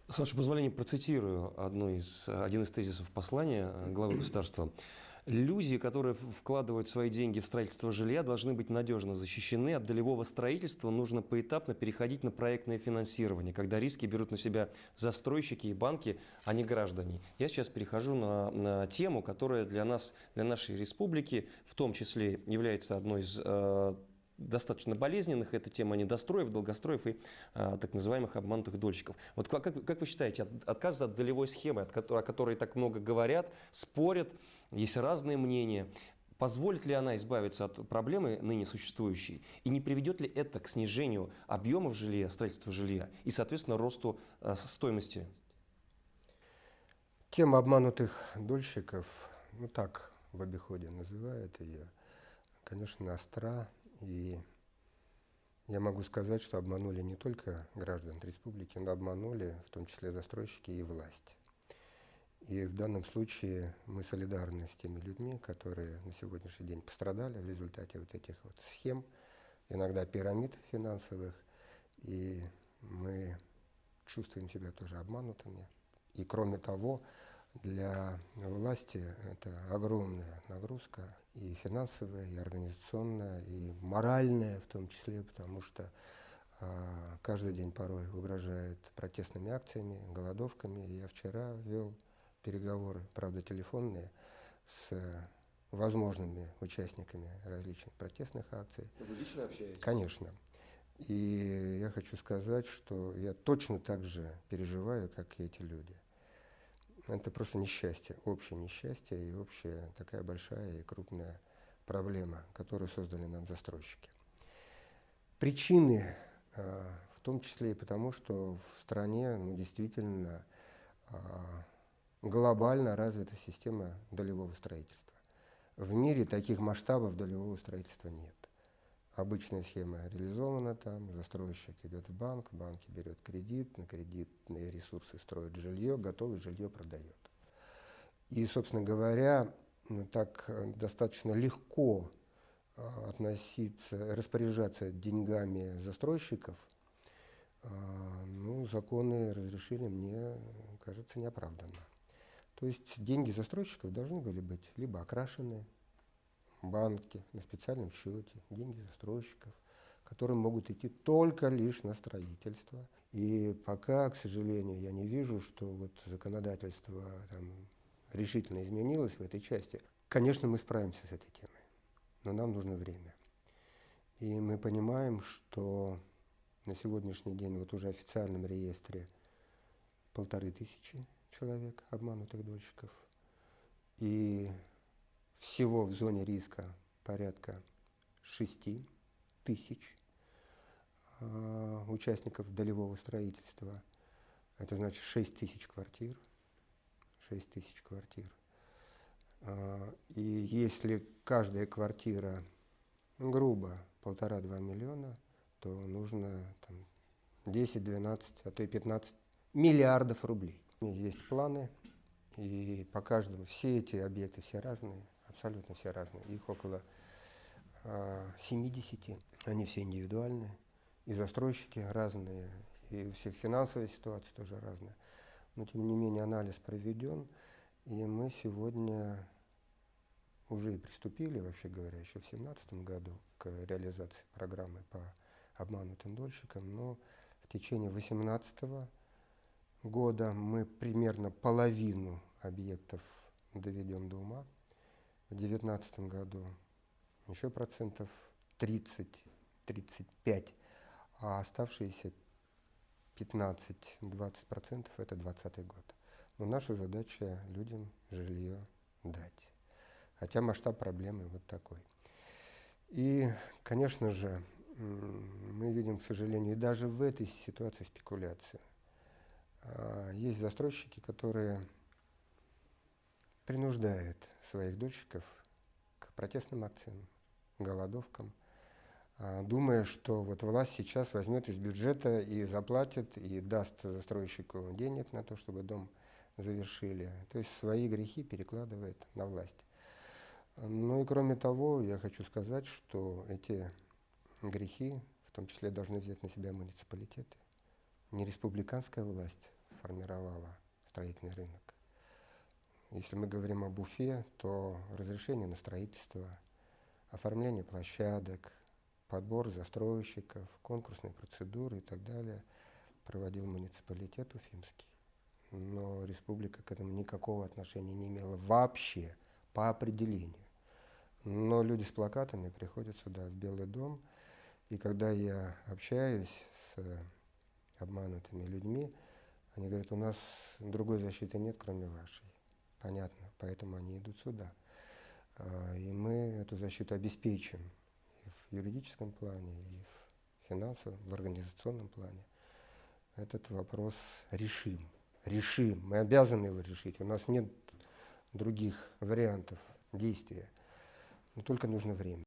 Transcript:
С вашего позволения процитирую один из тезисов послания главы государства. Люди, которые вкладывают свои деньги в строительство жилья, должны быть надежно защищены. От долевого строительства нужно поэтапно переходить на проектное финансирование, когда риски берут на себя застройщики и банки, а не граждане. Я сейчас перехожу на тему, которая для нас, для нашей республики, в том числе является одной из достаточно болезненных. Это тема недостроев, долгостроев и так называемых обманутых дольщиков. Вот как вы считаете, отказ от долевой схемы, о которой так много говорят, спорят, есть разные мнения, позволит ли она избавиться от проблемы ныне существующей? И не приведет ли это к снижению объемов жилья, строительства жилья и, соответственно, росту стоимости? Тема обманутых дольщиков, ну так в обиходе называют ее, конечно, остра. И я могу сказать, что обманули не только граждан республики, но обманули в том числе застройщики и власть. И в данном случае мы солидарны с теми людьми, которые на сегодняшний день пострадали в результате вот этих вот схем, иногда пирамид финансовых, и мы чувствуем себя тоже обманутыми. И кроме того, для власти это огромная нагрузка, и финансовая, и организационная, и моральная в том числе, потому что каждый день порой угрожает протестными акциями, голодовками. Я вчера вел переговоры, правда телефонные, с возможными участниками различных протестных акций. Вы лично общаетесь? Конечно. И я хочу сказать, что я точно так же переживаю, как и эти люди. Это просто несчастье, общее несчастье и общая такая большая и крупная проблема, которую создали нам застройщики. Причины в том числе и потому, что в стране действительно глобально развита система долевого строительства. В мире таких масштабов долевого строительства нет. Обычная схема реализована там, застройщик идет в банк берет кредит, на кредитные ресурсы строит жилье, готовое жилье продает. И, собственно говоря, так достаточно легко распоряжаться деньгами застройщиков, законы разрешили, мне кажется, неоправданно. То есть деньги застройщиков должны были быть либо окрашены, банки на специальном счете, деньги застройщиков, которые могут идти только лишь на строительство. И пока, к сожалению, я не вижу, что вот законодательство там решительно изменилось в этой части. Конечно, мы справимся с этой темой, но нам нужно время. И мы понимаем, что на сегодняшний день вот уже в официальном реестре 1500 человек обманутых дольщиков. И всего в зоне риска порядка 6000 участников долевого строительства. Это значит 6000 квартир. 6000 квартир. И если каждая квартира грубо 1,5–2 миллиона, то нужно там, 10–12, а то и 15 миллиардов рублей. Есть планы, и по каждому все эти объекты все разные, абсолютно все разные. Их около 70, они все индивидуальные, и застройщики разные, и у всех финансовая ситуация тоже разная. Но тем не менее анализ проведен, и мы сегодня уже и приступили, вообще говоря, еще в 2017 году к реализации программы по обманутым дольщикам, но в течение 2018 года мы примерно половину объектов доведем до ума. В 2019 году еще процентов 30–35, а оставшиеся 15–20% это 2020 год. Но наша задача людям жилье дать. Хотя масштаб проблемы вот такой. И, конечно же, мы видим, к сожалению, и даже в этой ситуации спекуляции. Есть застройщики, которые принуждают своих дольщиков к протестным акциям, голодовкам, думая, что вот власть сейчас возьмет из бюджета и заплатит, и даст застройщику денег на то, чтобы дом завершили. То есть свои грехи перекладывает на власть. Ну и кроме того, я хочу сказать, что эти грехи в том числе должны взять на себя муниципалитеты. Не республиканская власть формировала строительный рынок. Если мы говорим об Уфе, то разрешение на строительство, оформление площадок, подбор застройщиков, конкурсные процедуры и так далее проводил муниципалитет уфимский. Но республика к этому никакого отношения не имела вообще, по определению. Но люди с плакатами приходят сюда, в Белый дом, и когда я общаюсь с обманутыми людьми, они говорят, у нас другой защиты нет, кроме вашей. Понятно, поэтому они идут сюда. И мы эту защиту обеспечим и в юридическом плане, и в финансовом, в организационном плане. Этот вопрос решим. Решим. Мы обязаны его решить. У нас нет других вариантов действия. Но только нужно время.